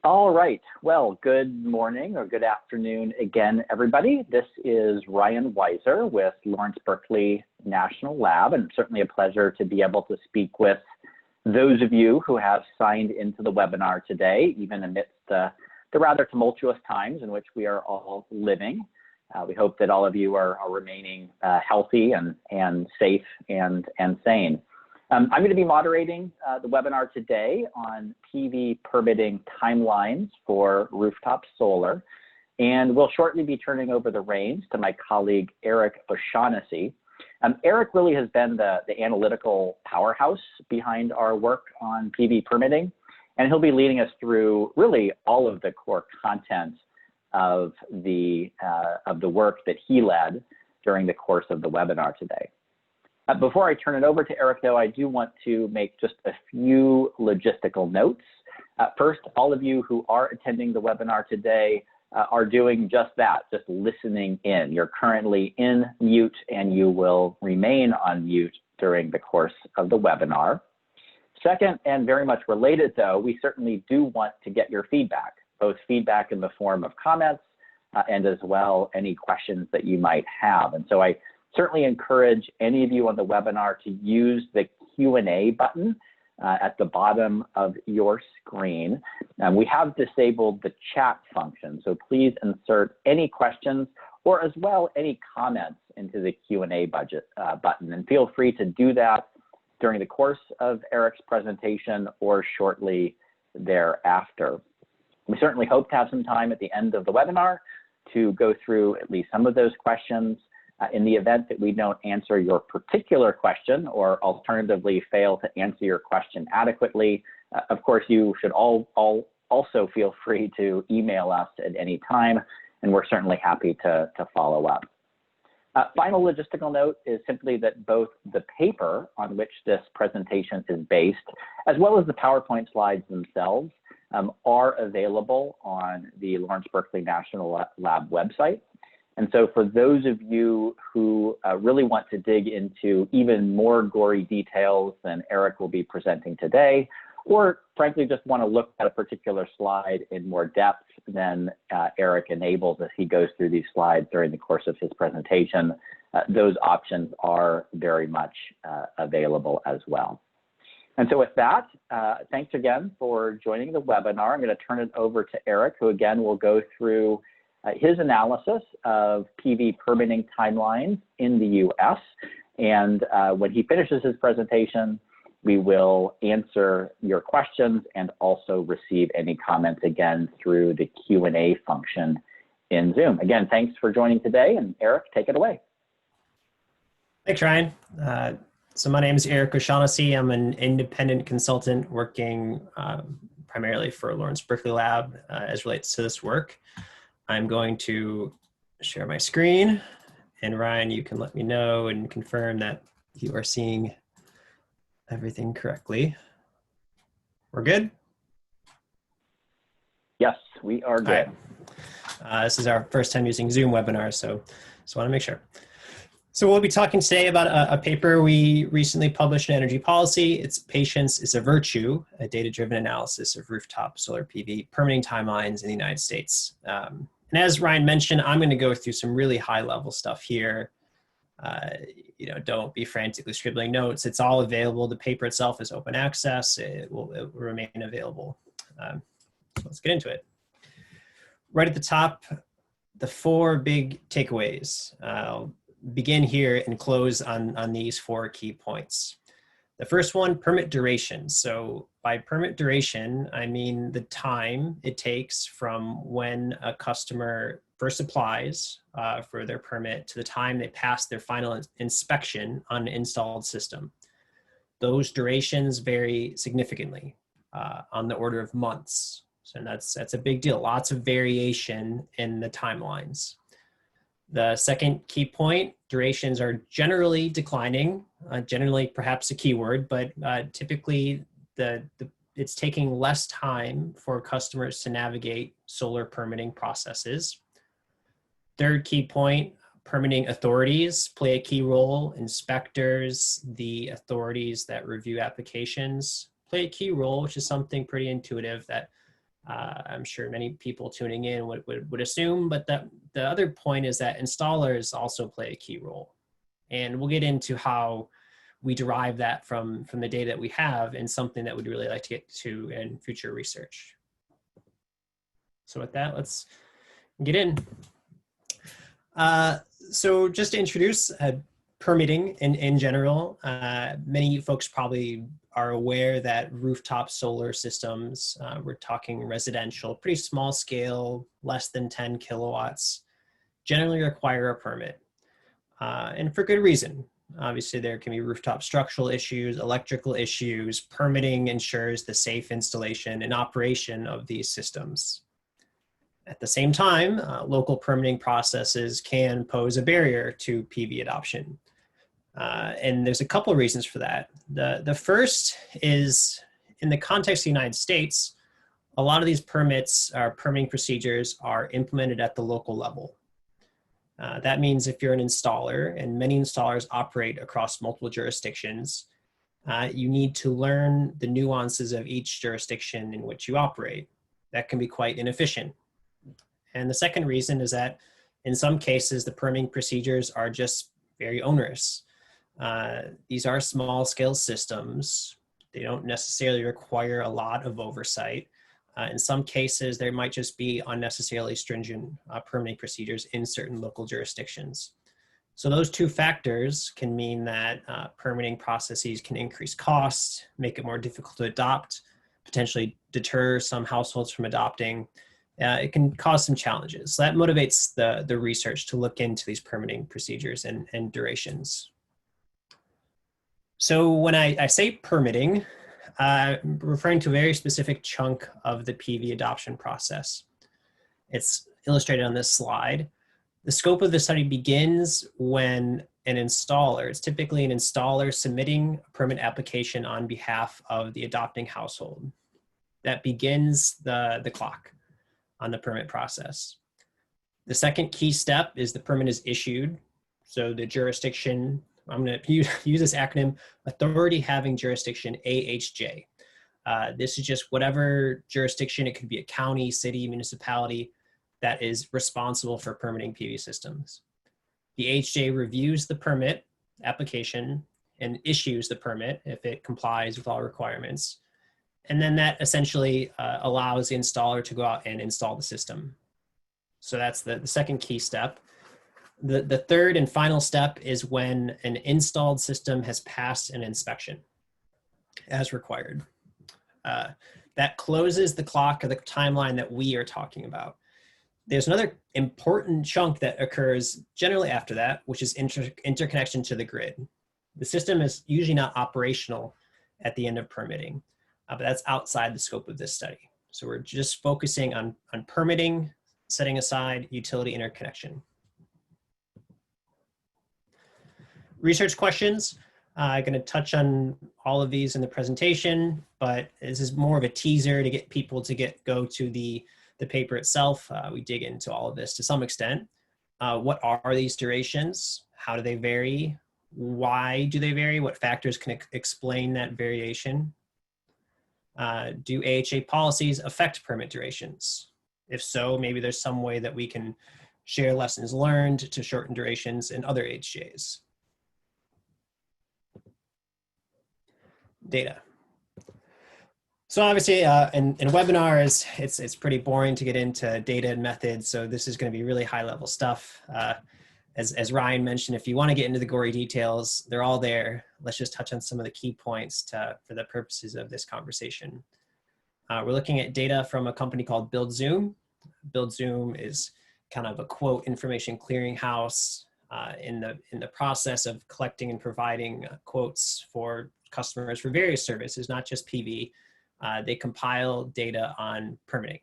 All right. Well, good morning or good afternoon again, everybody. This is Ryan Weiser with Lawrence Berkeley National Lab, and certainly a pleasure to be able to speak with those of you who have signed into the webinar today, even amidst the rather tumultuous times in which we are all living. We hope that all of you are remaining healthy and safe and sane. I'm going to be moderating the webinar today on PV permitting timelines for rooftop solar, and we'll shortly be turning over the reins to my colleague Eric O'Shaughnessy. Eric really has been the analytical powerhouse behind our work on PV permitting, and he'll be leading us through really all of the core content of the work that he led during the course of the webinar today. Before I turn it over to Eric, though, I do want to make just a few logistical notes. First, all of you who are attending the webinar today are doing just that, just listening in. You're currently in mute, and you will remain on mute during the course of the webinar. Second, and very much related, though, we certainly do want to get your feedback, both feedback in the form of comments and as well any questions that you might have. And so I certainly encourage any of you on the webinar to use the Q&A button at the bottom of your screen. We have disabled the chat function, so please insert any questions or as well any comments into the Q&A button, and feel free to do that during the course of Eric's presentation or shortly thereafter. We certainly hope to have some time at the end of the webinar to go through at least some of those questions. In the event that we don't answer your particular question or alternatively fail to answer your question adequately, of course, you should also feel free to email us at any time, and we're certainly happy to follow up. Final logistical note is simply that both the paper on which this presentation is based, as well as the PowerPoint slides themselves, are available on the Lawrence Berkeley National Lab website. And so for those of you who really want to dig into even more gory details than Eric will be presenting today, or frankly just want to look at a particular slide in more depth than Eric enables as he goes through these slides during the course of his presentation, those options are very much available as well. And so with that, thanks again for joining the webinar. I'm going to turn it over to Eric, who again will go through his analysis of PV permitting timelines in the US. And when he finishes his presentation, we will answer your questions and also receive any comments again through the Q&A function in Zoom. Again, thanks for joining today, and Eric, take it away. Thanks, Ryan. So my name is Eric O'Shaughnessy. I'm an independent consultant working primarily for Lawrence Berkeley Lab as relates to this work. I'm going to share my screen, and Ryan, you can let me know and confirm that you are seeing everything correctly. We're good? Yes, we are good. Right. This is our first time using Zoom webinar, so just want to make sure. So we'll be talking today about a paper we recently published in Energy Policy. It's Patience is a Virtue, a data-driven analysis of rooftop solar PV permitting timelines in the United States. And as Ryan mentioned, I'm going to go through some really high-level stuff here. Don't be frantically scribbling notes. It's all available. The paper itself is open access. It will remain available. So let's get into it. Right at the top, the 4 big takeaways. I'll begin here and close on these 4 key points. The first one, permit duration. So by permit duration, I mean the time it takes from when a customer first applies for their permit to the time they pass their final inspection on an installed system. Those durations vary significantly on the order of months. So that's a big deal. Lots of variation in the timelines. The second key point, durations are generally declining, generally perhaps a keyword, but typically it's taking less time for customers to navigate solar permitting processes. Third key point, permitting authorities play a key role. Inspectors, the authorities that review applications play a key role, which is something pretty intuitive that I'm sure many people tuning in would assume, but the other point is that installers also play a key role. And we'll get into how we derive that from the data that we have and something that we'd really like to get to in future research. So with that, let's get in. So just to introduce permitting in general, many folks probably are aware that rooftop solar systems, we're talking residential, pretty small scale, less than 10 kilowatts, generally require a permit. And for good reason. Obviously, there can be rooftop structural issues, electrical issues. Permitting ensures the safe installation and operation of these systems. At the same time, local permitting processes can pose a barrier to PV adoption. And there's a couple of reasons for that. The first is, in the context of the United States, a lot of these permitting procedures are implemented at the local level. That means if you're an installer, and many installers operate across multiple jurisdictions, you need to learn the nuances of each jurisdiction in which you operate. That can be quite inefficient. And the second reason is that in some cases, the permitting procedures are just very onerous. These are small scale systems. They don't necessarily require a lot of oversight. In some cases, there might just be unnecessarily stringent permitting procedures in certain local jurisdictions. So those two factors can mean that permitting processes can increase costs, make it more difficult to adopt, potentially deter some households from adopting. It can cause some challenges. So that motivates the research to look into these permitting procedures and durations. So when I say permitting, I'm referring to a very specific chunk of the PV adoption process. It's illustrated on this slide. The scope of the study begins when an installer, it's typically an installer submitting a permit application on behalf of the adopting household. That begins the clock on the permit process. The second key step is the permit is issued. So the jurisdiction, I'm going to use this acronym, Authority Having Jurisdiction, AHJ. This is just whatever jurisdiction, it could be a county, city, municipality, that is responsible for permitting PV systems. The AHJ reviews the permit application and issues the permit if it complies with all requirements. And then that essentially allows the installer to go out and install the system. So that's the second key step. The third and final step is when an installed system has passed an inspection as required. That closes the clock or the timeline that we are talking about. There's another important chunk that occurs generally after that, which is interconnection to the grid. The system is usually not operational at the end of permitting, but that's outside the scope of this study. So we're just focusing on permitting, setting aside utility interconnection. Research questions. I'm going to touch on all of these in the presentation, but this is more of a teaser to get people to go to the paper itself. We dig into all of this to some extent. What are these durations? How do they vary? Why do they vary? What factors can explain that variation? Do AHA policies affect permit durations? If so, maybe there's some way that we can share lessons learned to shorten durations in other HJs. Data. So obviously in webinars, it's pretty boring to get into data and methods. So this is going to be really high level stuff. As Ryan mentioned, if you want to get into the gory details, they're all there. Let's just touch on some of the key points for the purposes of this conversation. We're looking at data from a company called BuildZoom. BuildZoom is kind of a quote information clearinghouse in the process of collecting and providing quotes for customers for various services, not just PV. They compile data on permitting.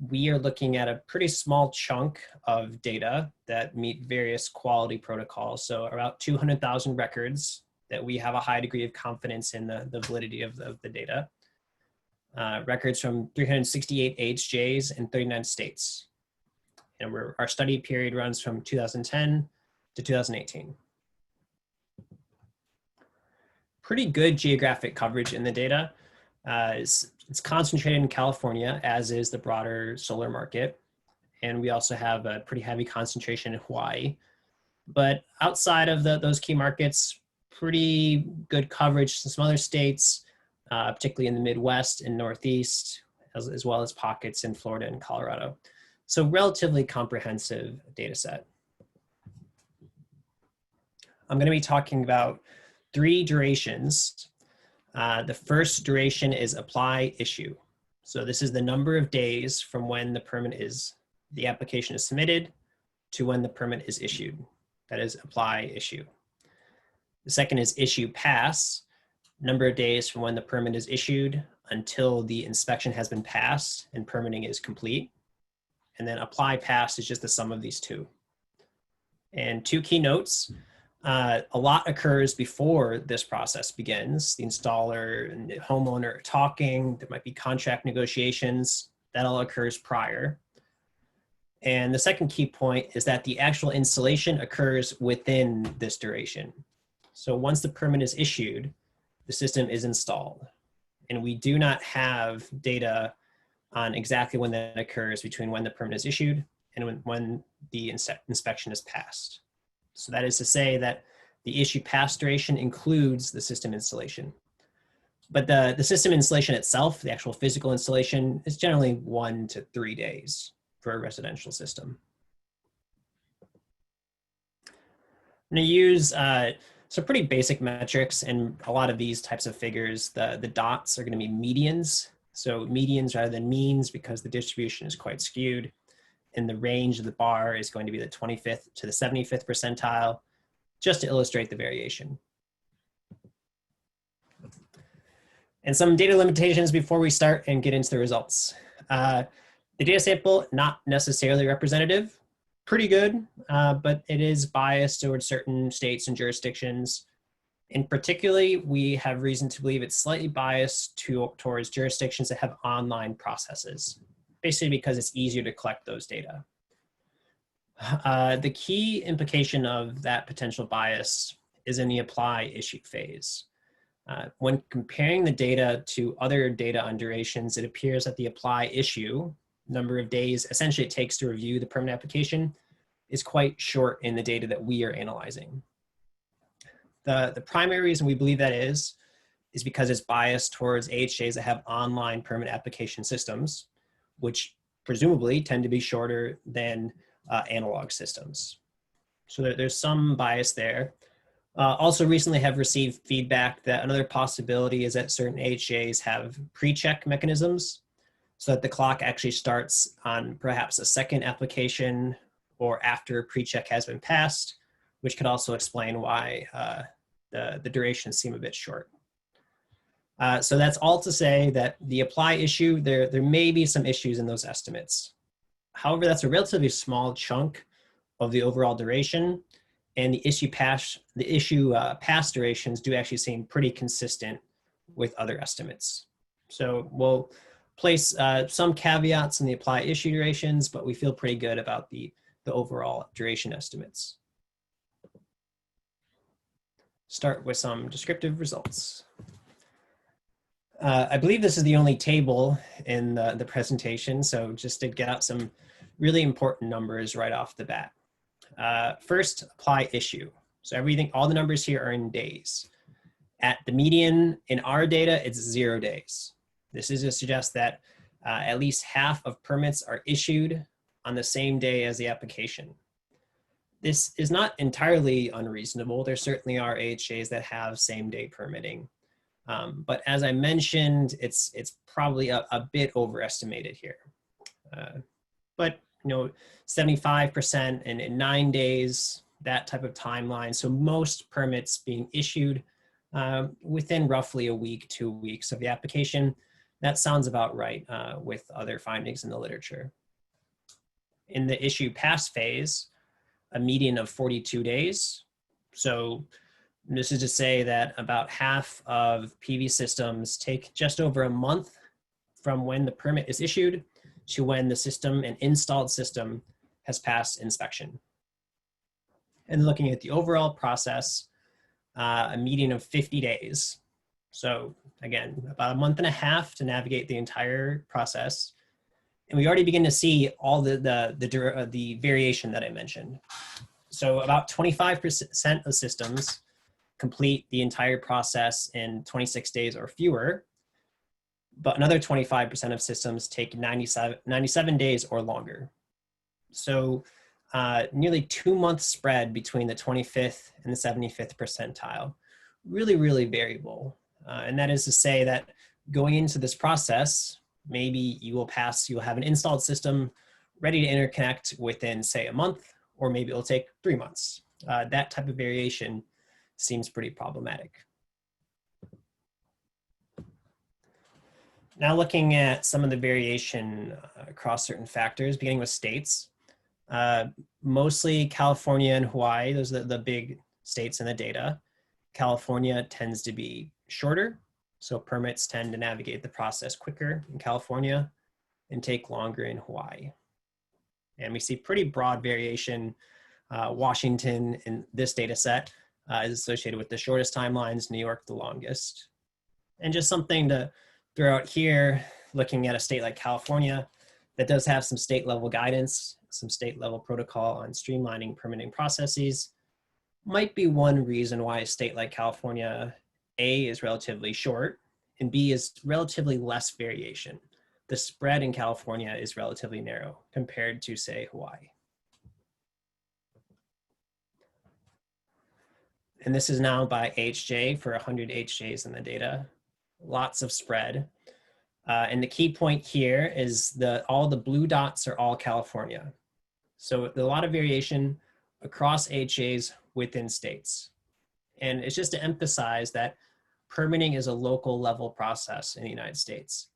We are looking at a pretty small chunk of data that meet various quality protocols. So about 200,000 records that we have a high degree of confidence in the validity of the data. Records from 368 HJs in 39 states. And our study period runs from 2010 to 2018. Pretty good geographic coverage in the data. It's concentrated in California, as is the broader solar market. And we also have a pretty heavy concentration in Hawaii. But outside of those key markets, pretty good coverage in some other states, particularly in the Midwest and Northeast, as well as pockets in Florida and Colorado. So relatively comprehensive data set. I'm going to be talking about 3 durations. The first duration is apply issue. So this is the number of days from when the application is submitted to when the permit is issued. That is apply issue. The second is issue pass, number of days from when the permit is issued until the inspection has been passed and permitting is complete. And then apply pass is just the sum of these 2. And 2 key notes. A lot occurs before this process begins. The installer and the homeowner are talking. There might be contract negotiations. That all occurs prior. And the second key point is that the actual installation occurs within this duration. So once the permit is issued, the system is installed. And we do not have data on exactly when that occurs between when the permit is issued and when the inspection is passed. So that is to say that the issue pass duration includes the system installation. But the system installation itself, the actual physical installation, is generally 1 to 3 days for a residential system. I'm going to use some pretty basic metrics, and a lot of these types of figures, the dots are going to be medians. So medians rather than means because the distribution is quite skewed. And the range of the bar is going to be the 25th to the 75th percentile, just to illustrate the variation. And some data limitations before we start and get into the results. The data sample, not necessarily representative, pretty good, but it is biased towards certain states and jurisdictions. In particularly, we have reason to believe it's slightly biased towards jurisdictions that have online processes, basically because it's easier to collect those data. The key implication of that potential bias is in the apply issue phase. When comparing the data to other data on durations, it appears that the apply issue, number of days essentially it takes to review the permit application, is quite short in the data that we are analyzing. The primary reason we believe that is because it's biased towards AHJs that have online permit application systems, which presumably tend to be shorter than analog systems. So there's some bias there. Also recently have received feedback that another possibility is that certain AHJs have pre-check mechanisms so that the clock actually starts on perhaps a second application or after pre-check has been passed, which could also explain why the durations seem a bit short. So that's all to say that the apply issue, there may be some issues in those estimates. However, that's a relatively small chunk of the overall duration, and the issue pass durations do actually seem pretty consistent with other estimates. So we'll place some caveats in the apply issue durations, but we feel pretty good about the overall duration estimates. Start with some descriptive results. I believe this is the only table in the presentation, so just to get out some really important numbers right off the bat. First, apply issue. So all the numbers here are in days. At the median in our data, it's 0 days. This is to suggest that at least half of permits are issued on the same day as the application. This is not entirely unreasonable. There certainly are AHJs that have same-day permitting. But as I mentioned, it's probably a bit overestimated here. But 75% in 9 days, that type of timeline. So most permits being issued within roughly a week, 2 weeks of the application. That sounds about right with other findings in the literature. In the issue pass phase, a median of 42 days. So this is to say that about half of PV systems take just over a month from when the permit is issued to when the system, an installed system, has passed inspection. And looking at the overall process, a median of 50 days. So again, about a month and a half to navigate the entire process. And we already begin to see all the variation that I mentioned. So about 25% of systems complete the entire process in 26 days or fewer, but another 25% of systems take 97 days or longer. So nearly 2 months spread between the 25th and the 75th percentile. Really, really variable. And that is to say that going into this process, maybe you'll have an installed system ready to interconnect within, say, a month, or maybe it'll take 3 months. That type of variation seems pretty problematic. Now looking at some of the variation across certain factors, beginning with states. Mostly California and Hawaii, those are the big states in the data. California tends to be shorter, so permits tend to navigate the process quicker in California and take longer in Hawaii. And we see pretty broad variation. Washington in this data set is associated with the shortest timelines, New York the longest. And just something to throw out here, looking at a state like California that does have some state level guidance, some state level protocol on streamlining permitting processes, might be one reason why a state like California, A, is relatively short, and B, is relatively less variation. The spread in California is relatively narrow compared to, say, Hawaii. And this is now by HJ for 100 HJs in the data. Lots of spread. And the key point here is all the blue dots are all California. So a lot of variation across HJs within states. And it's just to emphasize that permitting is a local level process in the United States.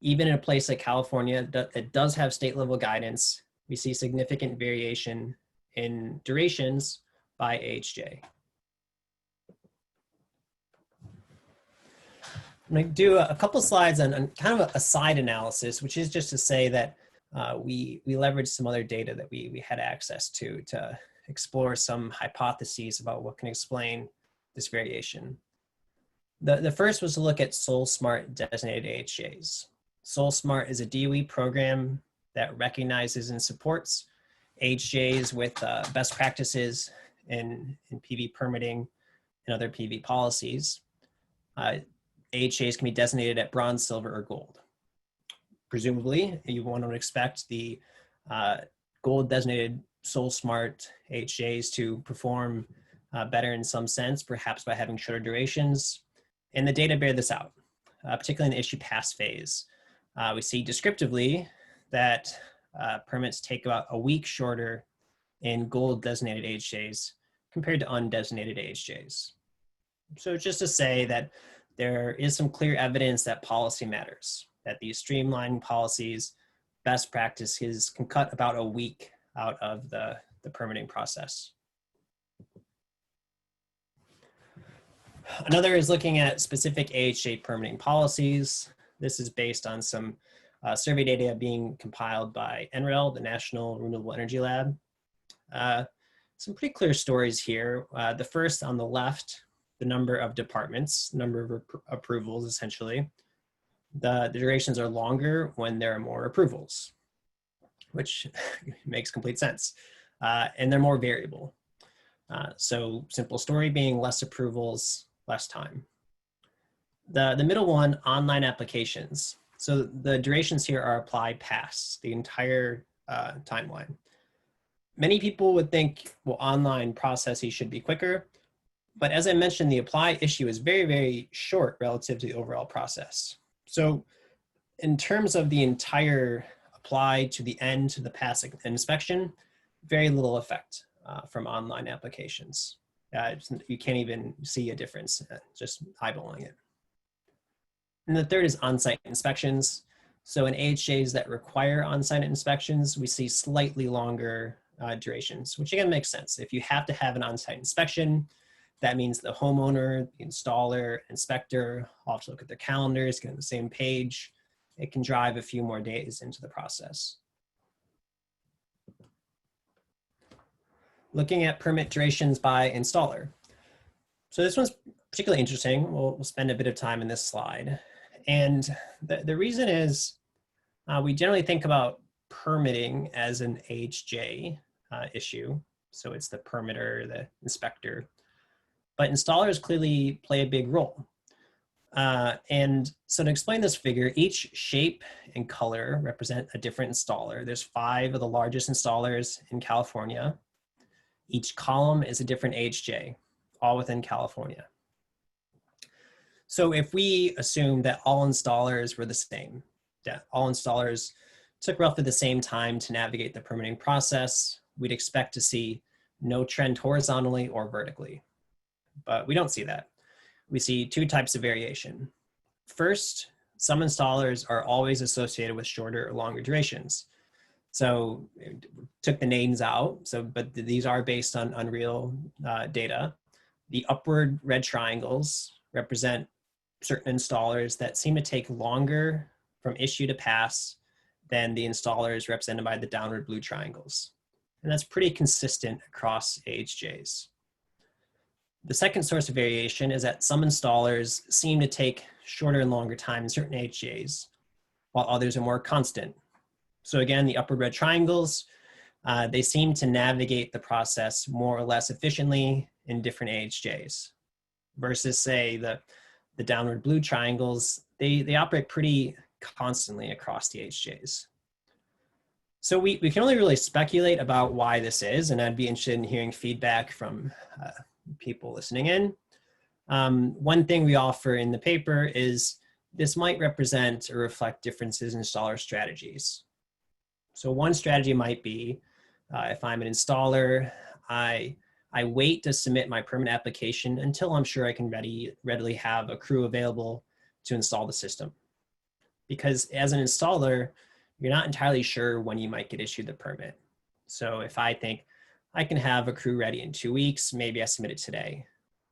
Even in a place like California that does have state level guidance, we see significant variation in durations by HJ. I'm going to do a couple slides on kind of a side analysis, which is just to say that we leveraged some other data that we had access to explore some hypotheses about what can explain this variation. The first was to look at SolSmart designated HJs. SolSmart is a DOE program that recognizes and supports HJs with best practices in PV permitting and other PV policies. HJs can be designated at bronze, silver, or gold. Presumably, you want to expect the gold designated SolSmart HJs to perform better in some sense, perhaps by having shorter durations. And the data bear this out, particularly in the issue pass phase. We see descriptively that permits take about a week shorter in gold designated HJs compared to undesignated HJs. So just to say that there is some clear evidence that policy matters, that these streamlining policies, best practices can cut about a week out of the permitting process. Another is looking at specific AHJ permitting policies. This is based on some survey data being compiled by NREL, the National Renewable Energy Lab. Some pretty clear stories here. The first on the left, the number of departments, number of approvals essentially. The durations are longer when there are more approvals, which makes complete sense. And they're more variable. So simple story being less approvals, less time. The middle one, online applications. So the durations here are applied past the entire timeline. Many people would think, well, online processes should be quicker. But as I mentioned, the apply issue is very, very short relative to the overall process. So in terms of the entire apply to the end to the pass inspection, very little effect from online applications. You can't even see a difference just eyeballing it. And the third is on-site inspections. So in AHJs that require on-site inspections, we see slightly longer durations, which again makes sense. If you have to have an on-site inspection, that means the homeowner, the installer, inspector all have to look at their calendars, get on the same page. It can drive a few more days into the process. Looking at permit durations by installer. So this one's particularly interesting. We'll spend a bit of time in this slide. And the reason is we generally think about permitting as an AHJ issue. So it's the permitter, the inspector, but installers clearly play a big role. And so to explain this figure, each shape and color represent a different installer. There's 5 of the largest installers in California. Each column is a different AHJ, all within California. So if we assume that all installers were the same, that all installers took roughly the same time to navigate the permitting process, we'd expect to see no trend horizontally or vertically. But we don't see that. We see 2 types of variation. First, some installers are always associated with shorter or longer durations. So took the names out, but these are based on real data. The upward red triangles represent certain installers that seem to take longer from issue to pass than the installers represented by the downward blue triangles. And that's pretty consistent across AHJs. The second source of variation is that some installers seem to take shorter and longer time in certain AHJs, while others are more constant. So again, the upward red triangles, they seem to navigate the process more or less efficiently in different AHJs, versus say the downward blue triangles, they operate pretty constantly across the AHJs. So we can only really speculate about why this is, and I'd be interested in hearing feedback from people listening in. One thing we offer in the paper is this might represent or reflect differences in installer strategies. So one strategy might be, if I'm an installer, I wait to submit my permit application until I'm sure I can readily have a crew available to install the system. Because as an installer, you're not entirely sure when you might get issued the permit. So if I think I can have a crew ready in 2 weeks, maybe I submit it today.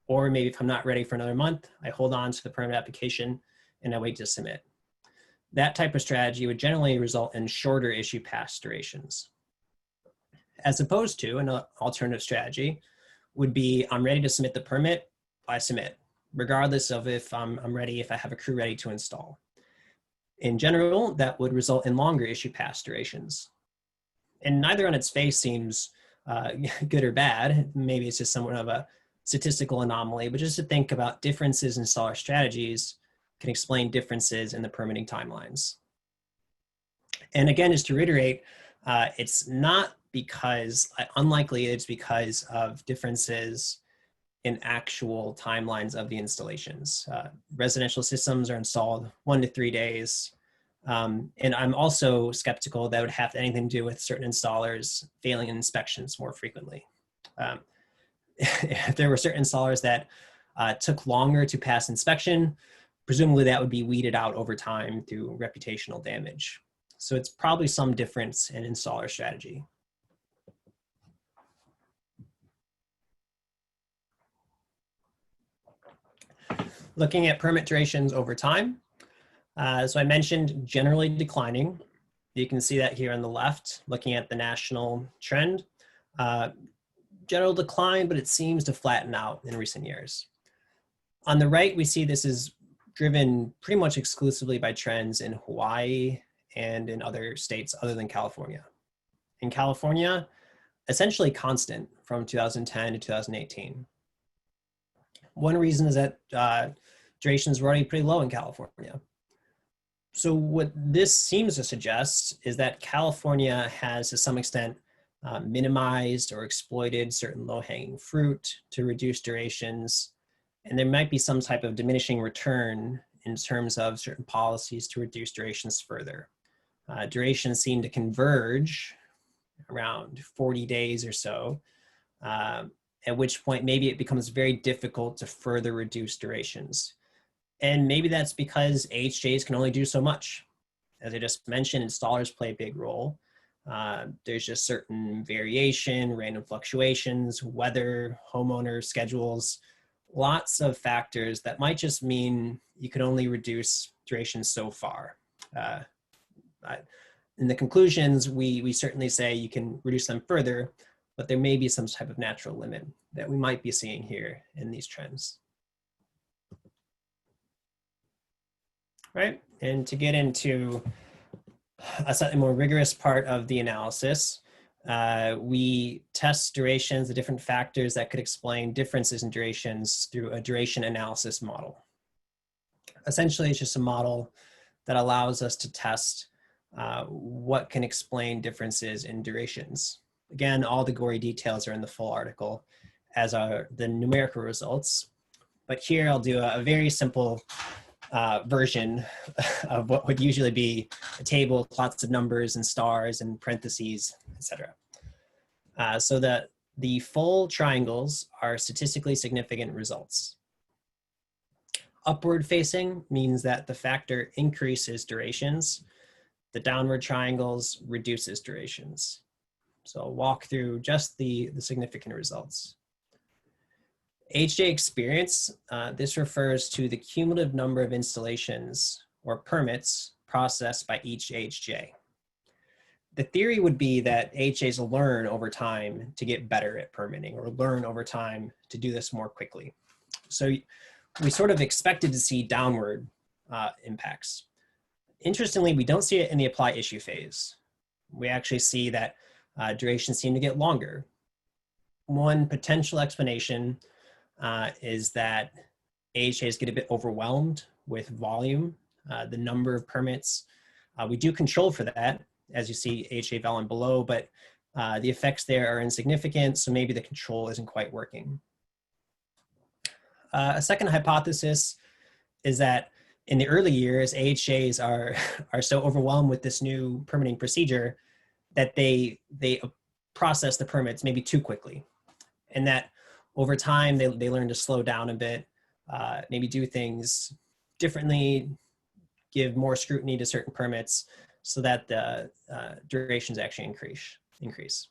Or maybe if I'm not ready for another month, I hold on to the permit application and I wait to submit. That type of strategy would generally result in shorter issue pass durations. As opposed to an alternative strategy would be, I'm ready to submit the permit, I submit, regardless of if I'm ready, if I have a crew ready to install. In general, that would result in longer issue pass durations. And neither on its face seems good or bad. Maybe it's just somewhat of a statistical anomaly, but just to think about differences in installer strategies can explain differences in the permitting timelines. And again, just to reiterate, it's not because, unlikely it's because of differences in actual timelines of the installations. Residential systems are installed 1 to 3 days. And I'm also skeptical that would have anything to do with certain installers failing inspections more frequently. If there were certain installers that took longer to pass inspection, presumably that would be weeded out over time through reputational damage. So it's probably some difference in installer strategy. Looking at permit durations over time. So I mentioned generally declining. You can see that here on the left, looking at the national trend. General decline, but it seems to flatten out in recent years. On the right, we see this is driven pretty much exclusively by trends in Hawaii and in other states other than California. In California, essentially constant from 2010 to 2018. One reason is that durations were already pretty low in California. So what this seems to suggest is that California has, to some extent, minimized or exploited certain low-hanging fruit to reduce durations, and there might be some type of diminishing return in terms of certain policies to reduce durations further. Durations seem to converge around 40 days or so, at which point maybe it becomes very difficult to further reduce durations. And maybe that's because AHJs can only do so much. As I just mentioned, installers play a big role. There's just certain variation, random fluctuations, weather, homeowner schedules, lots of factors that might just mean you can only reduce duration so far. In the conclusions, we certainly say you can reduce them further, but there may be some type of natural limit that we might be seeing here in these trends. right? And to get into a slightly more rigorous part of the analysis, we test durations, the different factors that could explain differences in durations through a duration analysis model. Essentially, it's just a model that allows us to test what can explain differences in durations. Again, all the gory details are in the full article, as are the numerical results. But here I'll do a very simple version of what would usually be a table with lots of numbers and stars and parentheses, etc. So that the full triangles are statistically significant results. Upward facing means that the factor increases durations. The downward triangles reduces durations. So I'll walk through just the significant results. HJ experience, this refers to the cumulative number of installations or permits processed by each HJ. The theory would be that HJs learn over time to get better at permitting, or learn over time to do this more quickly. So we sort of expected to see downward impacts. Interestingly, we don't see it in the apply issue phase. We actually see that durations seem to get longer. One potential explanation is that AHJs get a bit overwhelmed with volume, the number of permits. We do control for that, as you see AHJ volume below, but the effects there are insignificant, so maybe the control isn't quite working. A second hypothesis is that in the early years, AHJs are so overwhelmed with this new permitting procedure that they process the permits maybe too quickly, and that over time they learn to slow down a bit, maybe do things differently, give more scrutiny to certain permits so that the durations actually increase.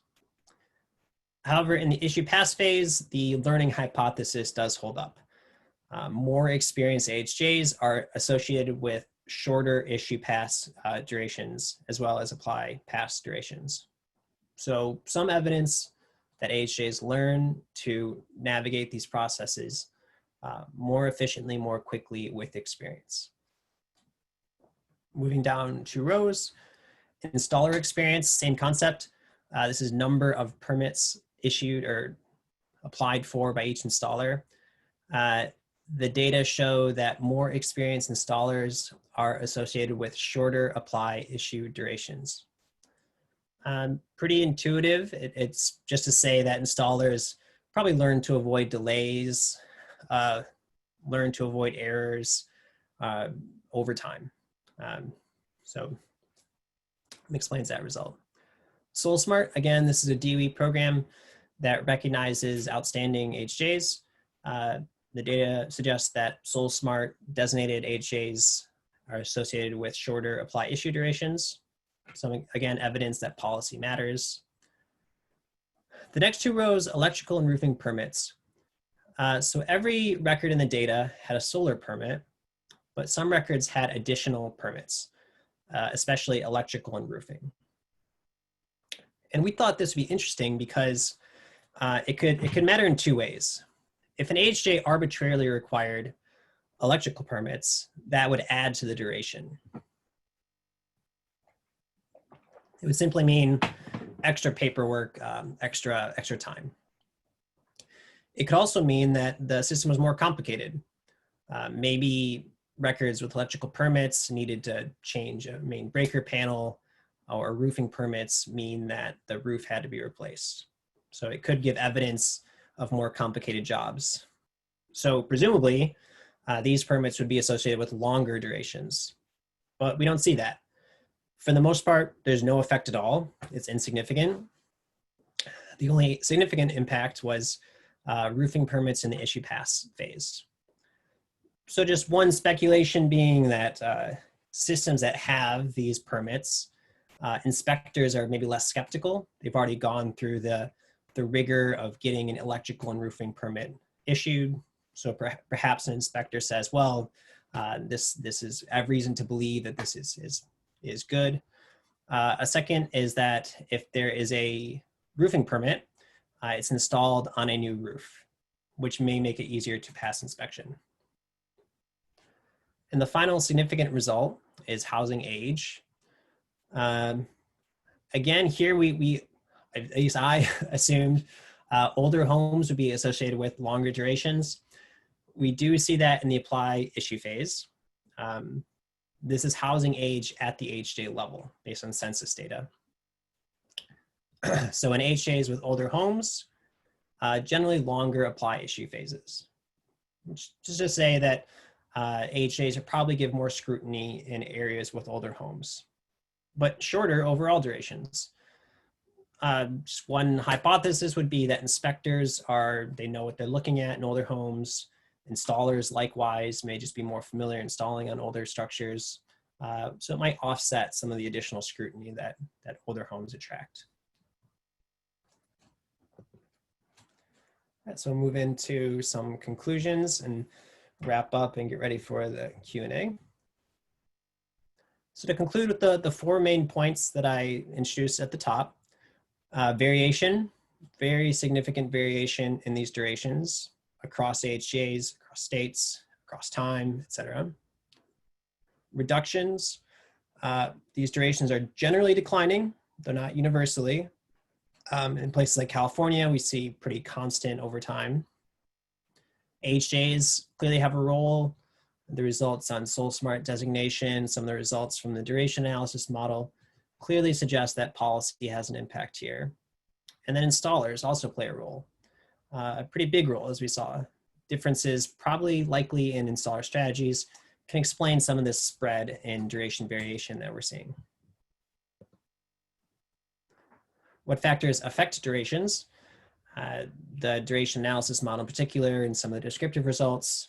However, in the issue pass phase, the learning hypothesis does hold up. More experienced AHJs are associated with shorter issue pass durations, as well as apply pass durations. So some evidence that AHJs learn to navigate these processes more efficiently, more quickly with experience. Moving down 2 rows, installer experience, same concept. This is number of permits issued or applied for by each installer. The data show that more experienced installers are associated with shorter apply issue durations. Pretty intuitive. It's just to say that installers probably learn to avoid delays, learn to avoid errors over time. So it explains that result. SolSmart, again, this is a DOE program that recognizes outstanding HJs. The data suggests that SolSmart designated HJs are associated with shorter apply issue durations. So again, evidence that policy matters. The next 2 rows, electrical and roofing permits. So every record in the data had a solar permit, but some records had additional permits, especially electrical and roofing. And we thought this would be interesting because it could matter in 2 ways. If an AHJ arbitrarily required electrical permits, that would add to the duration. It would simply mean extra paperwork, extra time. It could also mean that the system was more complicated. Maybe records with electrical permits needed to change a main breaker panel, or roofing permits mean that the roof had to be replaced. So it could give evidence of more complicated jobs. So presumably, these permits would be associated with longer durations, but we don't see that. For the most part, there's no effect at all. It's insignificant. The only significant impact was roofing permits in the issue pass phase. So just one speculation being that systems that have these permits, inspectors are maybe less skeptical. They've already gone through the rigor of getting an electrical and roofing permit issued. So perhaps an inspector says, well, this is, I have reason to believe that this is good. A second is that if there is a roofing permit, it's installed on a new roof, which may make it easier to pass inspection. And the final significant result is housing age. Again, here at least I assumed older homes would be associated with longer durations. We do see that in the apply issue phase. This is housing age at the HJ level based on census data. So in HJs with older homes, generally longer apply issue phases, which is to say that HJs would probably give more scrutiny in areas with older homes, but shorter overall durations. Just one hypothesis would be that inspectors they know what they're looking at in older homes. Installers likewise may just be more familiar installing on older structures. So it might offset some of the additional scrutiny that older homes attract. All right, so we'll move into some conclusions and wrap up and get ready for the Q&A. So to conclude with the four main points that I introduced at the top, variation, very significant variation in these durations across HJs, across states, across time, etc. Reductions, these durations are generally declining, though not universally. In places like California, we see pretty constant over time. HJs clearly have a role. The results on SolSmart designation, some of the results from the duration analysis model clearly suggest that policy has an impact here. And then installers also play a role, a pretty big role as we saw. Differences probably likely in installer strategies can explain some of this spread in duration variation that we're seeing. What factors affect durations? The duration analysis model in particular and some of the descriptive results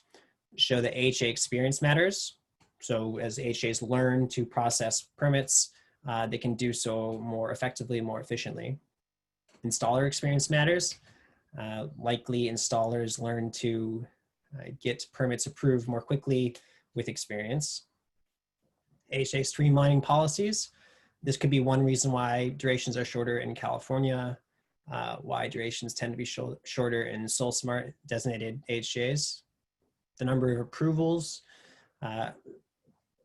show that HA experience matters. So as HAs learn to process permits, they can do so more effectively, more efficiently. Installer experience matters. Likely installers learn to get permits approved more quickly with experience. HA streamlining policies. This could be one reason why durations are shorter in California, why durations tend to be shorter in SolSmart designated HJs. The number of approvals,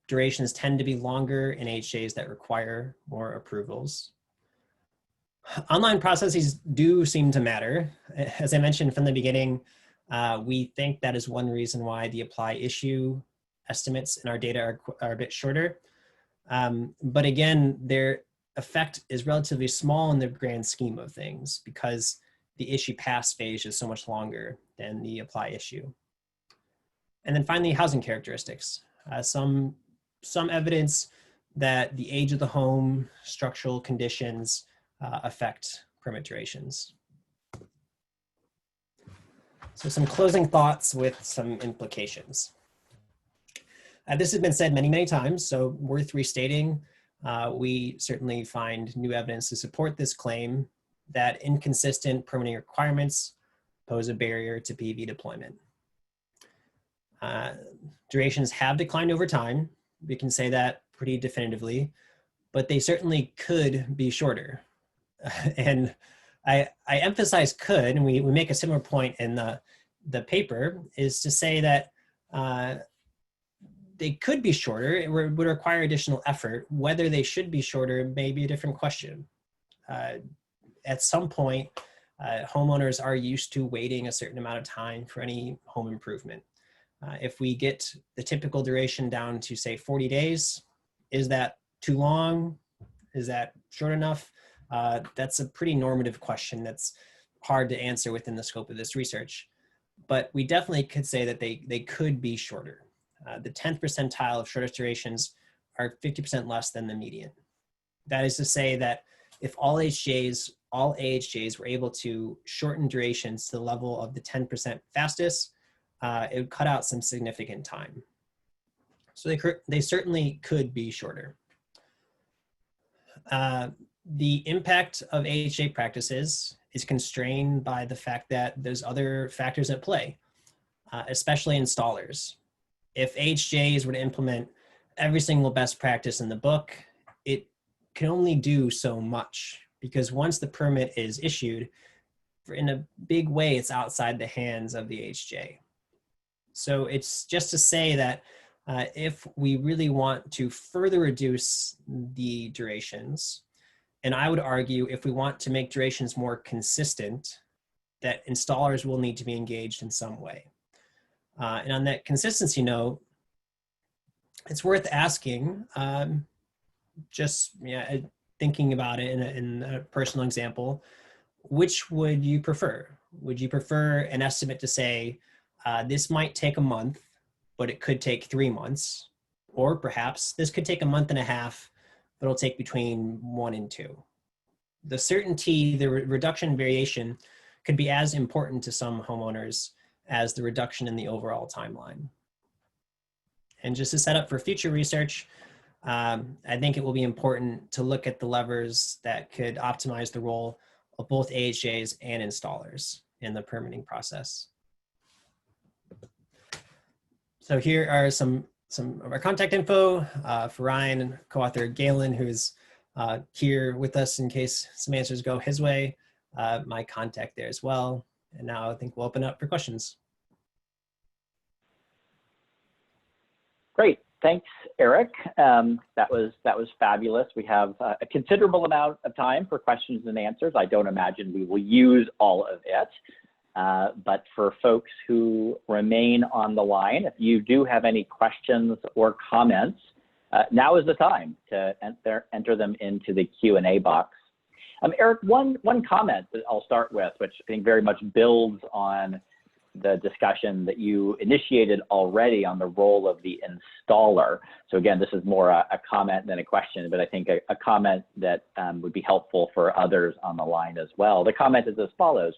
durations tend to be longer in HJs that require more approvals. Online processes do seem to matter. As I mentioned from the beginning, we think that is one reason why the apply issue estimates in our data are a bit shorter. But again, their effect is relatively small in the grand scheme of things because the issue pass phase is so much longer than the apply issue. And then finally, housing characteristics. Some evidence that the age of the home, structural conditions affect permit durations. So some closing thoughts with some implications. This has been said many, many times, so worth restating. We certainly find new evidence to support this claim that inconsistent permitting requirements pose a barrier to PV deployment. Durations have declined over time. We can say that pretty definitively, but they certainly could be shorter. And I emphasize could, and we make a similar point in the paper, is to say that they could be shorter. It would require additional effort. Whether they should be shorter may be a different question. At some point, homeowners are used to waiting a certain amount of time for any home improvement. If we get the typical duration down to, say, 40 days, is that too long? Is that short enough? That's a pretty normative question that's hard to answer within the scope of this research. But we definitely could say that they could be shorter. The 10th percentile of shortest durations are 50% less than the median. That is to say that if all AHJs were able to shorten durations to the level of the 10% fastest, it would cut out some significant time. So they certainly could be shorter. The impact of AHJ practices is constrained by the fact that there's other factors at play, especially installers. If AHJs were to implement every single best practice in the book, it can only do so much because once the permit is issued, in a big way, it's outside the hands of the AHJ. So it's just to say that if we really want to further reduce the durations, and I would argue if we want to make durations more consistent, that installers will need to be engaged in some way. And on that consistency note, it's worth asking, just thinking about it in a personal example, which would you prefer? Would you prefer an estimate to say, this might take a month, but it could take 3 months, or perhaps this could take a month and a half, but it'll take between 1 and 2. The certainty, the reduction in variation could be as important to some homeowners as the reduction in the overall timeline. And just to set up for future research, I think it will be important to look at the levers that could optimize the role of both AHJs and installers in the permitting process. So here are some of our contact info for Ryan and co-author Galen, who's here with us in case some answers go his way. My contact there as well. And now I think we'll open up for questions. Great, thanks, Eric. That was fabulous. We have a considerable amount of time for questions and answers. I don't imagine we will use all of it, but for folks who remain on the line, if you do have any questions or comments, now is the time to enter them into the Q&A box. Eric, one comment that I'll start with, which I think very much builds on the discussion that you initiated already on the role of the installer. So again, this is more a comment than a question, but I think a comment that would be helpful for others on the line as well. The comment is as follows.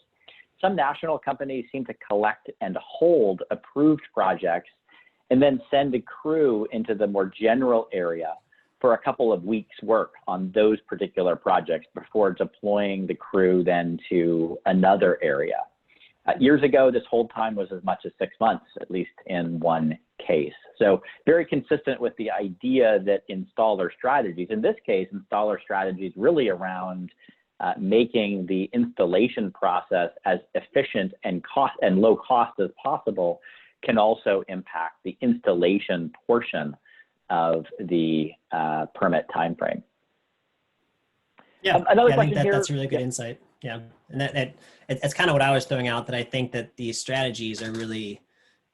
Some national companies seem to collect and hold approved projects and then send a crew into the more general area for a couple of weeks' work on those particular projects before deploying the crew then to another area. Years ago, this hold time was as much as 6 months, at least in one case. So very consistent with the idea that installer strategies, in this case, installer strategies really around making the installation process as efficient and low cost as possible, can also impact the installation portion of the permit timeframe. Yeah, another I question think here. That's a really good insight. Yeah, and that's kind of what I was throwing out, that I think that these strategies are really,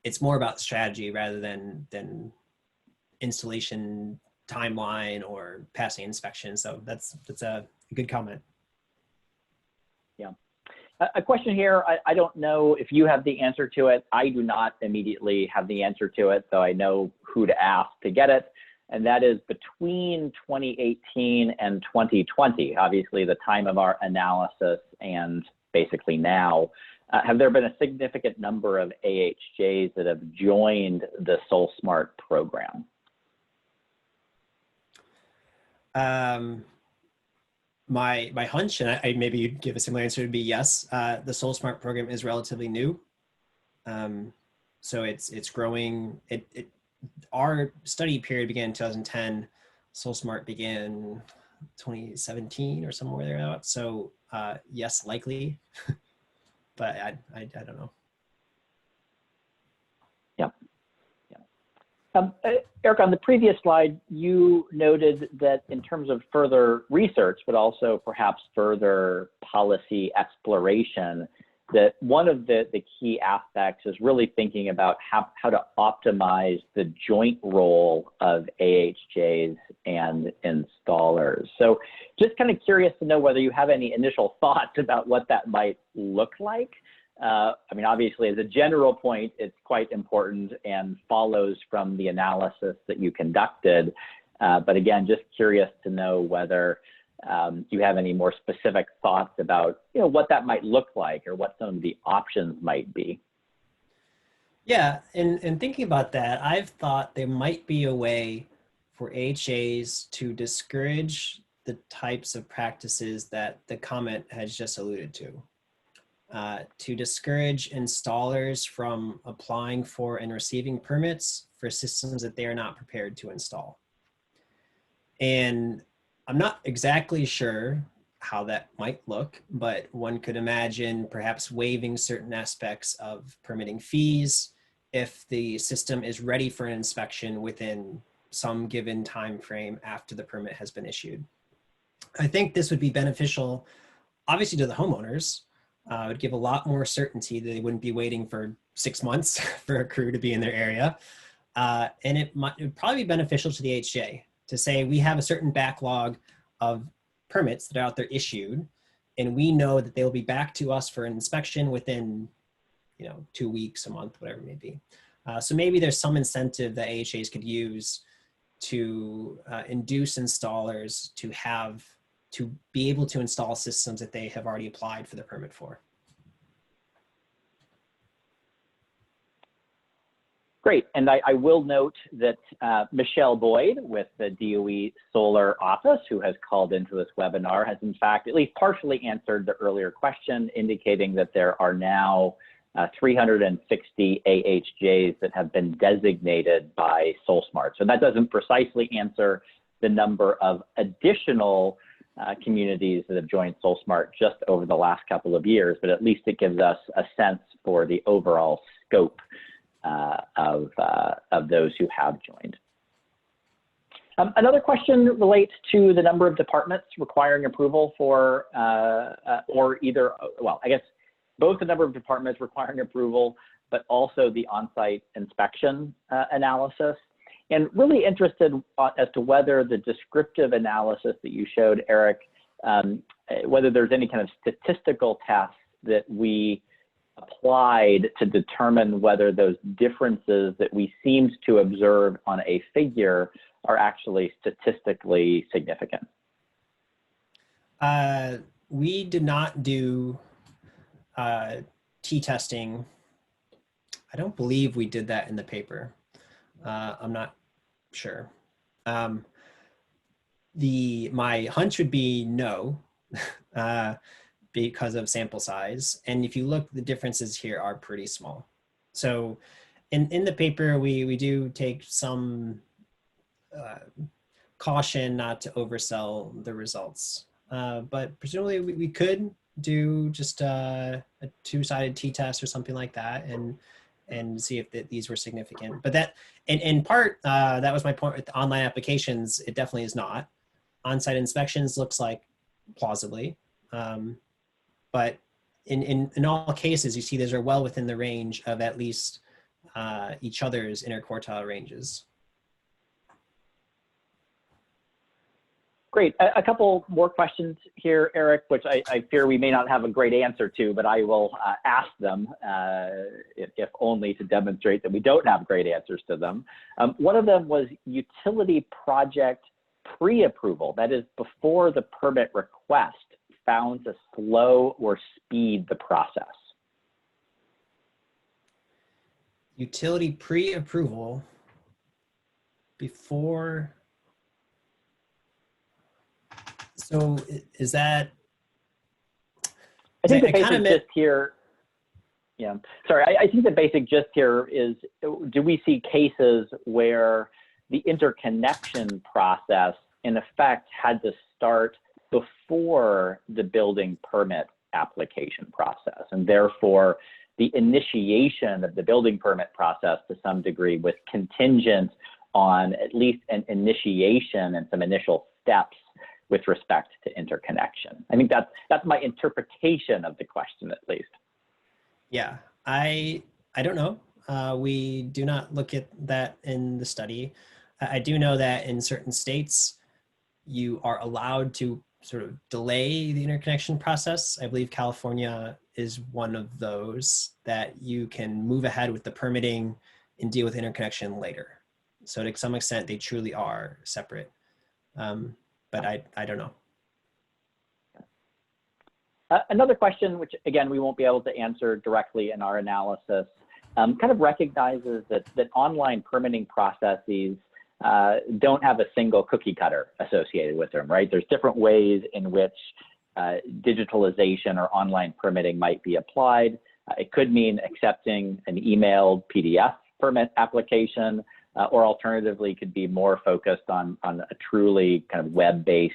it's more about strategy rather than installation timeline or passing inspection. So that's a good comment. Yeah. A question here, I don't know if you have the answer to it. I do not immediately have the answer to it, so I know who to ask to get it. And that is between 2018 and 2020, obviously the time of our analysis and basically now, have there been a significant number of AHJs that have joined the SolSmart program? My hunch, and I maybe you'd give a similar answer, would be yes. The SolSmart program is relatively new. So it's growing. Our study period began in 2010. SolSmart began 2017 or somewhere thereabout. So yes, likely, but I don't know. Yeah. Eric, on the previous slide, you noted that in terms of further research, but also perhaps further policy exploration, that one of the key aspects is really thinking about how to optimize the joint role of AHJs and installers. So just kind of curious to know whether you have any initial thoughts about what that might look like. I mean, obviously, as a general point, it's quite important and follows from the analysis that you conducted. But again, just curious to know whether you have any more specific thoughts about, what that might look like or what some of the options might be. Yeah, and thinking about that, I've thought there might be a way for AHJs to discourage the types of practices that the comment has just alluded to discourage installers from applying for and receiving permits for systems that they are not prepared to install. And I'm not exactly sure how that might look, but one could imagine perhaps waiving certain aspects of permitting fees if the system is ready for an inspection within some given time frame after the permit has been issued. I think this would be beneficial, obviously, to the homeowners. It would give a lot more certainty that they wouldn't be waiting for 6 months for a crew to be in their area. And it would probably be beneficial to the HJ to say we have a certain backlog of permits that are out there issued, and we know that they will be back to us for an inspection within 2 weeks, a month, whatever it may be. So maybe there's some incentive that AHJs could use to induce installers to be able to install systems that they have already applied for the permit for. Great, and I will note that Michelle Boyd with the DOE Solar Office, who has called into this webinar, has in fact at least partially answered the earlier question, indicating that there are now 360 AHJs that have been designated by SolSmart. So that doesn't precisely answer the number of additional communities that have joined SolSmart just over the last couple of years, but at least it gives us a sense for the overall scope of those who have joined. Another question relates to the number of departments requiring approval for, or either, well, I guess both the number of departments requiring approval, but also the on-site inspection analysis. And really interested as to whether the descriptive analysis that you showed, Eric, whether there's any kind of statistical tests that we applied to determine whether those differences that we seemed to observe on a figure are actually statistically significant. We did not do t-testing. I don't believe we did that in the paper. I'm not sure. My hunch would be no, because of sample size. And if you look, the differences here are pretty small. So in the paper, we do take some caution not to oversell the results. But presumably we could do just a two-sided t-test or something like that and see if these were significant. But that, in part, that was my point with the online applications. It definitely is not. On-site inspections looks like plausibly. But in all cases, you see those are well within the range of at least each other's interquartile ranges. Great. A couple more questions here, Eric, which I fear we may not have a great answer to, but I will ask them, if only to demonstrate that we don't have great answers to them. One of them was utility project pre-approval, that is before the permit request, found to slow or speed the process. Utility pre-approval before. So is that? I think the basic gist here. Yeah, sorry. I think the basic gist here is: do we see cases where the interconnection process, in effect, had to start before the building permit application process, and therefore the initiation of the building permit process to some degree was contingent on at least an initiation and some initial steps with respect to interconnection? I think that's my interpretation of the question, at least. Yeah, I don't know. We do not look at that in the study. I do know that in certain states, you are allowed to sort of delay the interconnection process. I believe California is one of those that you can move ahead with the permitting and deal with interconnection later. So to some extent, they truly are separate. But I don't know. Another question, which again, we won't be able to answer directly in our analysis, kind of recognizes that online permitting processes don't have a single cookie cutter associated with them, right? There's different ways in which digitalization or online permitting might be applied. It could mean accepting an emailed PDF permit application, or alternatively could be more focused on a truly kind of web-based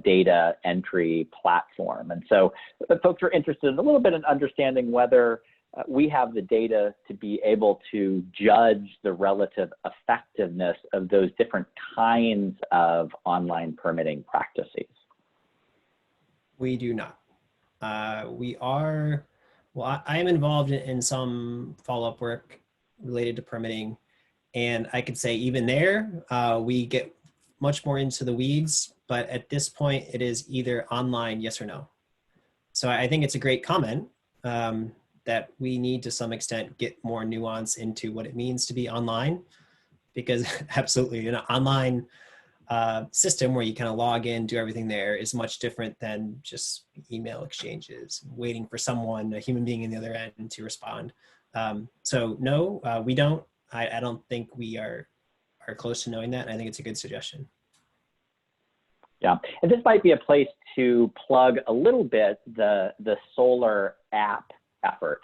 data entry platform. And so folks are interested in a little bit in understanding whether we have the data to be able to judge the relative effectiveness of those different kinds of online permitting practices? We do not. Well, I am involved in some follow-up work related to permitting, and I could say even there, we get much more into the weeds, but at this point, it is either online, yes or no. So I think it's a great comment that we need to some extent get more nuance into what it means to be online, because absolutely, online system where you kind of log in, do everything there is much different than just email exchanges, waiting for someone, a human being on the other end to respond. So no, we don't. I don't think we are close to knowing that. And I think it's a good suggestion. Yeah, and this might be a place to plug a little bit the solar app effort.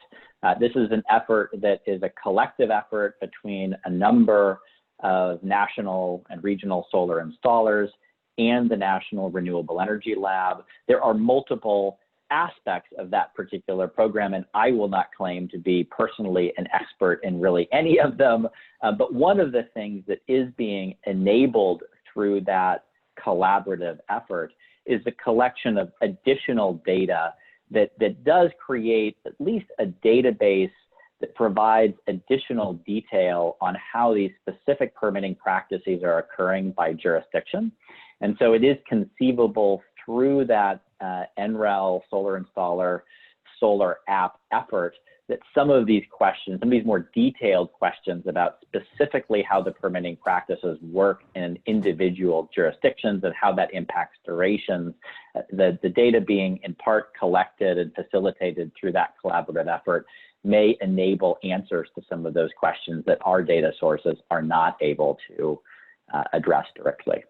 This is an effort that is a collective effort between a number of national and regional solar installers and the National Renewable Energy Lab. There are multiple aspects of that particular program, and I will not claim to be personally an expert in really any of them, but one of the things that is being enabled through that collaborative effort is the collection of additional data that does create at least a database that provides additional detail on how these specific permitting practices are occurring by jurisdiction. And so it is conceivable through that NREL solar installer solar app effort that some of these questions, some of these more detailed questions about specifically how the permitting practices work in individual jurisdictions and how that impacts durations, the data being in part collected and facilitated through that collaborative effort may enable answers to some of those questions that our data sources are not able to address directly.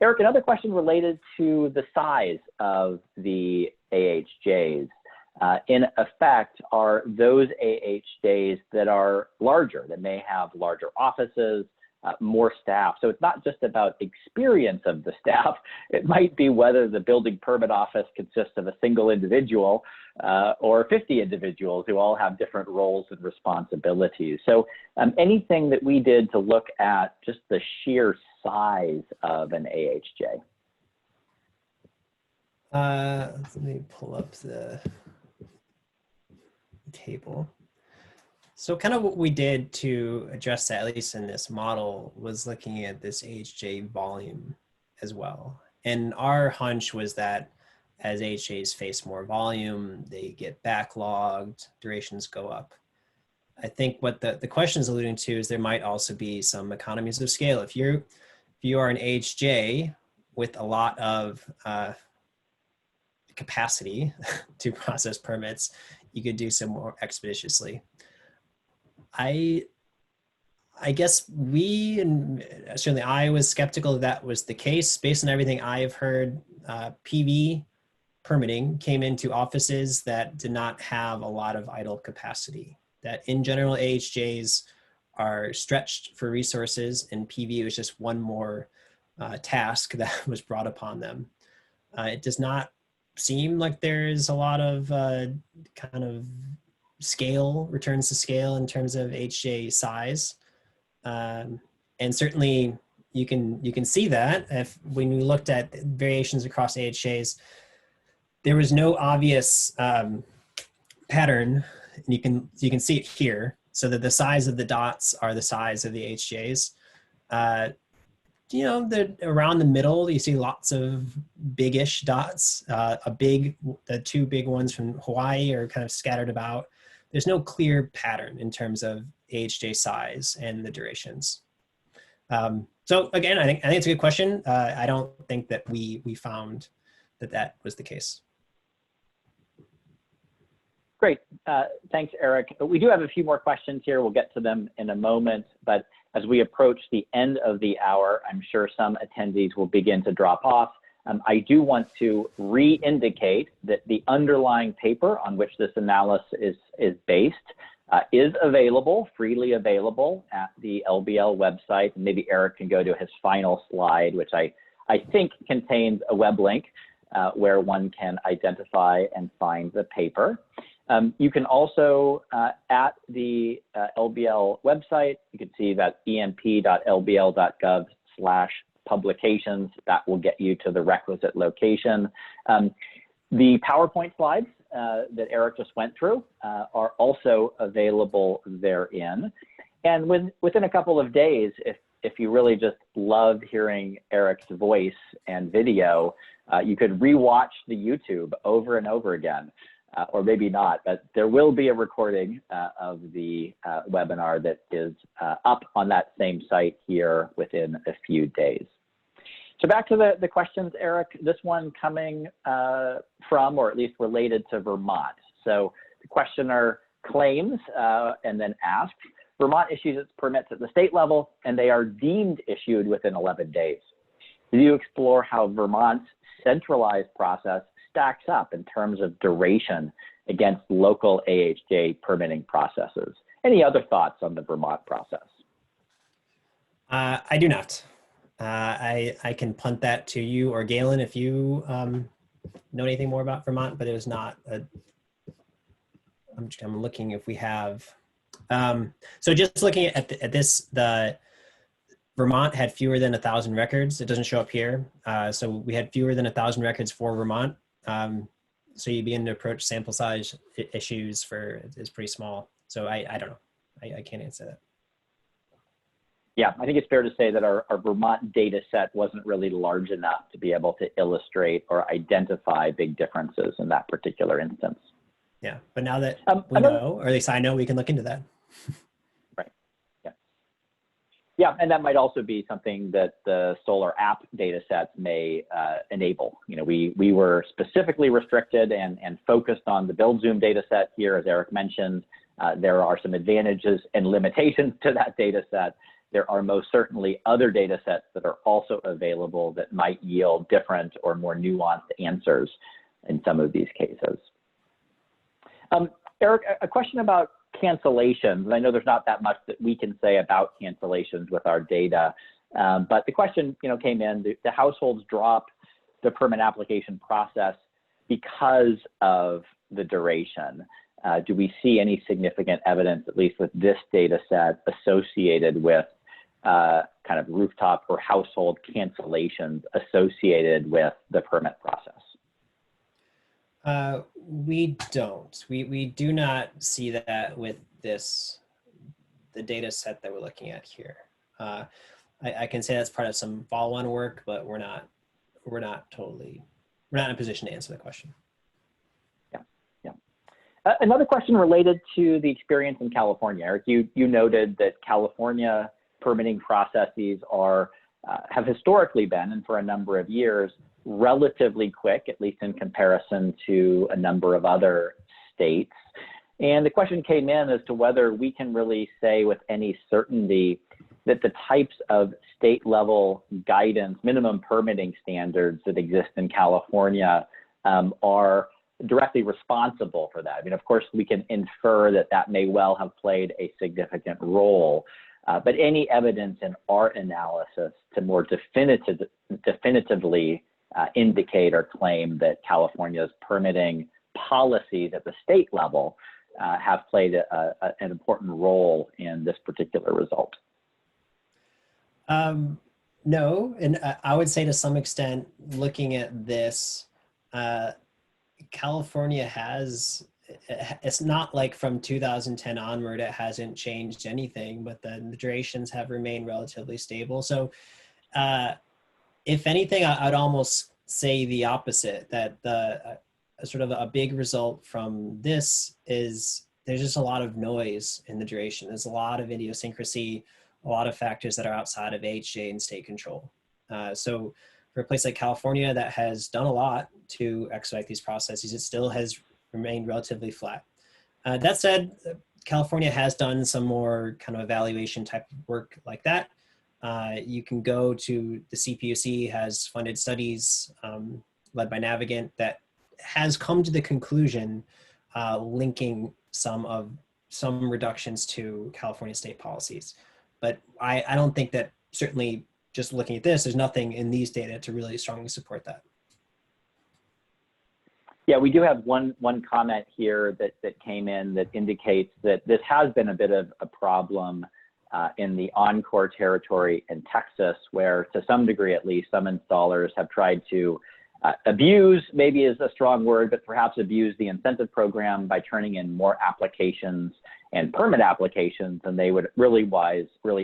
Eric, another question related to the size of the AHJs. In effect, are those AHJs that are larger, that may have larger offices, more staff? So it's not just about experience of the staff. It might be whether the building permit office consists of a single individual or 50 individuals who all have different roles and responsibilities. So anything that we did to look at just the sheer size of an AHJ? Let me pull up the table. So kind of what we did to address that, at least in this model, was looking at this AHJ volume as well. And our hunch was that as AHJs face more volume, they get backlogged, durations go up. I think what the question is alluding to is there might also be some economies of scale. If you are an AHJ with a lot of capacity to process permits, you could do some more expeditiously. I guess we, and certainly I, was skeptical that was the case. Based on everything I have heard, PV permitting came into offices that did not have a lot of idle capacity. That in general, AHJs are stretched for resources, and PV was just one more task that was brought upon them. It does not seem like there's a lot of kind of returns to scale in terms of HJ size. And certainly you can see that when we looked at variations across AHJs, there was no obvious pattern, and you can see it here, so that the size of the dots are the size of the HJs. Around the middle, you see lots of big-ish dots. The two big ones from Hawaii are kind of scattered about. There's no clear pattern in terms of AHJ size and the durations. So again, I think it's a good question. I don't think that we found that was the case. Great, thanks, Eric. We do have a few more questions here. We'll get to them in a moment, but as we approach the end of the hour, I'm sure some attendees will begin to drop off. I do want to re-indicate that the underlying paper on which this analysis is based is available, freely available at the LBL website. And maybe Eric can go to his final slide, which I think contains a web link where one can identify and find the paper. You can also, at the LBL website, you can see that emp.lbl.gov/publications. That will get you to the requisite location. The PowerPoint slides that Eric just went through are also available therein. And within a couple of days, if you really just love hearing Eric's voice and video, you could rewatch the YouTube over and over again, or maybe not, but there will be a recording of the webinar that is up on that same site here within a few days. So back to the questions, Eric, this one coming from, or at least related to Vermont. So the questioner claims and then asks, Vermont issues its permits at the state level and they are deemed issued within 11 days. Do you explore how Vermont's centralized process stacks up in terms of duration against local AHJ permitting processes? Any other thoughts on the Vermont process? I do not. I can punt that to you or Galen if you know anything more about Vermont, but it was not I'm looking if we have. So just looking at this, the Vermont had fewer than 1,000 records. It doesn't show up here. So we had fewer than 1,000 records for Vermont. So you begin to approach sample size issues is pretty small. So I don't know. I can't answer that. Yeah, I think it's fair to say that our Vermont data set wasn't really large enough to be able to illustrate or identify big differences in that particular instance. Yeah, but now that we know, or at least I know, we can look into that. Right, yeah. Yeah, and that might also be something that the solar app data sets may enable. You know, we were specifically restricted and focused on the build Zoom data set here, as Eric mentioned. There are some advantages and limitations to that data set. There are most certainly other data sets that are also available that might yield different or more nuanced answers in some of these cases. Eric, a question about cancellations. I know there's not that much that we can say about cancellations with our data, but the question came in, the households dropped the permit application process because of the duration. Do we see any significant evidence, at least with this data set, associated with kind of rooftop or household cancellations associated with the permit process? We don't. We do not see that with the data set that we're looking at here. I can say that's part of some follow-on work, but we're not in a position to answer the question. Yeah. Another question related to the experience in California. Eric, you noted that California permitting processes have historically been, and for a number of years, relatively quick, at least in comparison to a number of other states. And the question came in as to whether we can really say with any certainty that the types of state level guidance, minimum permitting standards that exist in California are directly responsible for that. I mean, of course, we can infer that that may well have played a significant role, but any evidence in our analysis to more definitively indicate or claim that California's permitting policies at the state level have played an important role in this particular result? No, and I would say to some extent, looking at this, California it's not like from 2010 onward, it hasn't changed anything, but the durations have remained relatively stable. So if anything, I'd almost say the opposite, that sort of a big result from this is there's just a lot of noise in the duration. There's a lot of idiosyncrasy, a lot of factors that are outside of AHJ and state control. So for a place like California that has done a lot to expedite these processes, it still has remained relatively flat. That said, California has done some more kind of evaluation type of work like that. You can go to the CPUC has funded studies led by Navigant that has come to the conclusion linking some reductions to California state policies. But I don't think that, certainly just looking at this, there's nothing in these data to really strongly support that. Yeah, we do have one comment here that came in that indicates that this has been a bit of a problem in the Encore territory in Texas, where to some degree at least, some installers have tried to abuse, maybe is a strong word, but perhaps abuse the incentive program by turning in more applications and permit applications than they would really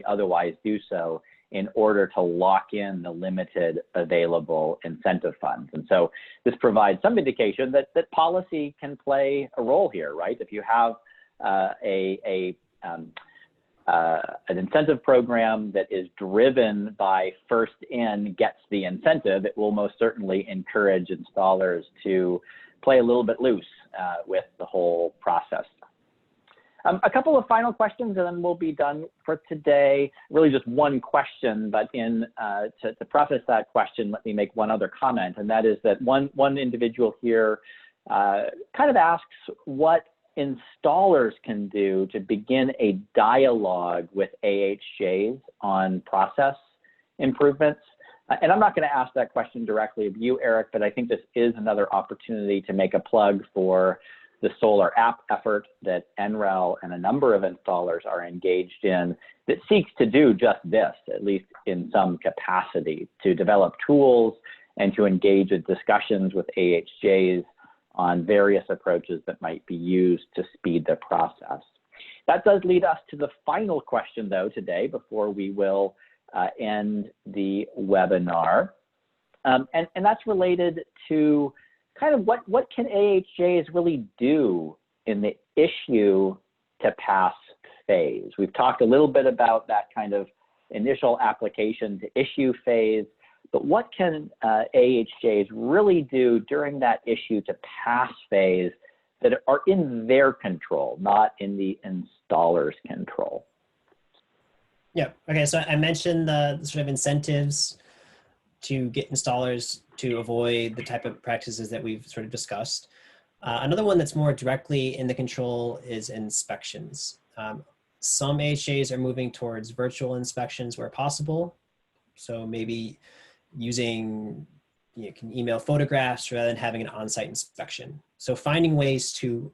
otherwise do so in order to lock in the limited available incentive funds. And so this provides some indication that policy can play a role here, right? If you have an incentive program that is driven by first in gets the incentive, it will most certainly encourage installers to play a little bit loose with the whole process. A couple of final questions and then we'll be done for today. Really just one question, but to preface that question, let me make one other comment, and that is that one individual here kind of asks what installers can do to begin a dialogue with AHJs on process improvements. And I'm not going to ask that question directly of you, Eric, but I think this is another opportunity to make a plug for the solar app effort that NREL and a number of installers are engaged in that seeks to do just this, at least in some capacity, to develop tools and to engage in discussions with AHJs on various approaches that might be used to speed the process. That does lead us to the final question, though, today, before we will end the webinar. And that's related to kind of what can AHJs really do in the issue to pass phase. We've talked a little bit about that kind of initial application to issue phase, but what can AHJs really do during that issue to pass phase that are in their control, not in the installer's control? Yeah, okay, so I mentioned the sort of incentives to get installers to avoid the type of practices that we've sort of discussed. Another one that's more directly in the control is inspections. Some AHJs are moving towards virtual inspections where possible. So maybe using, you can email photographs rather than having an on-site inspection. So finding ways to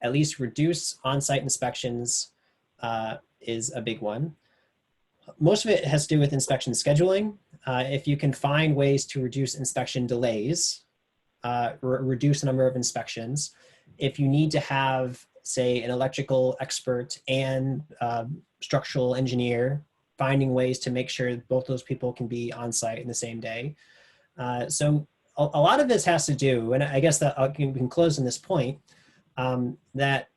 at least reduce on-site inspections is a big one. Most of it has to do with inspection scheduling. If you can find ways to reduce inspection delays, reduce the number of inspections, if you need to have, say, an electrical expert and structural engineer, finding ways to make sure both those people can be on site in the same day. So a lot of this has to do, and I guess that we can close on this point, that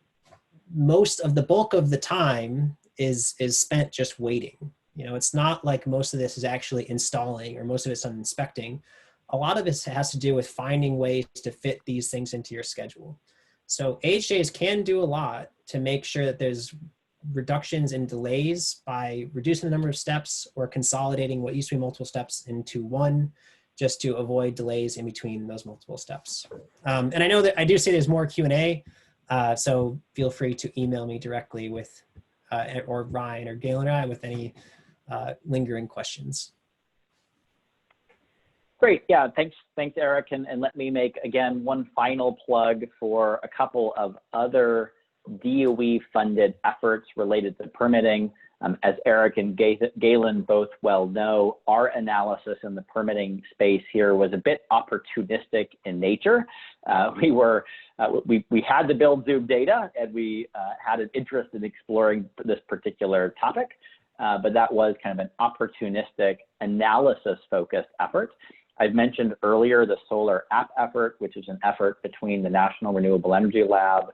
most of the bulk of the time is spent just waiting. You know, it's not like most of this is actually installing or most of it's on inspecting. A lot of this has to do with finding ways to fit these things into your schedule. So AHJs can do a lot to make sure that there's reductions in delays by reducing the number of steps or consolidating what used to be multiple steps into one, just to avoid delays in between those multiple steps. And I know that I do say there's more Q&A, so feel free to email me directly with, or Ryan or Galen or I with any lingering questions. Great, yeah, thanks Eric. And let me make, again, one final plug for a couple of other DOE-funded efforts related to permitting. As Eric and Galen both well know, our analysis in the permitting space here was a bit opportunistic in nature. We had to build Zoom data, and we had an interest in exploring this particular topic, but that was kind of an opportunistic analysis-focused effort. I've mentioned earlier the solar app effort, which is an effort between the National Renewable Energy Lab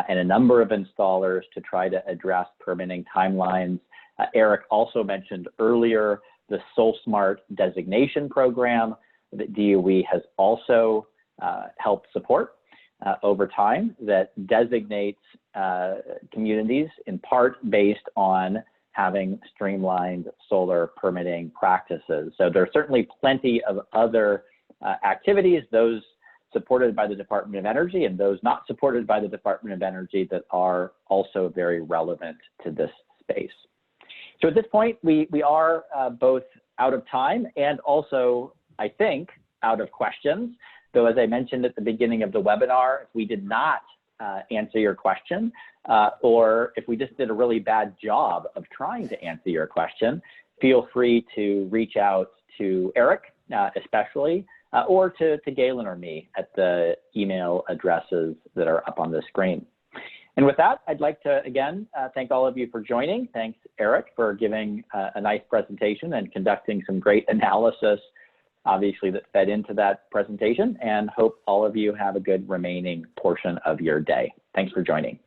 and a number of installers to try to address permitting timelines. Eric also mentioned earlier the SolSmart designation program that DOE has also helped support over time, that designates communities in part based on having streamlined solar permitting practices. So there are certainly plenty of other activities, those supported by the Department of Energy and those not supported by the Department of Energy, that are also very relevant to this space. So at this point, we are both out of time and also, I think, out of questions. Though, as I mentioned at the beginning of the webinar, if we did not answer your question, or if we just did a really bad job of trying to answer your question, feel free to reach out to Eric, especially, or to Galen or me at the email addresses that are up on the screen. And with that, I'd like to, again, thank all of you for joining. Thanks, Eric, for giving a nice presentation and conducting some great analysis, obviously, that fed into that presentation, and hope all of you have a good remaining portion of your day. Thanks for joining.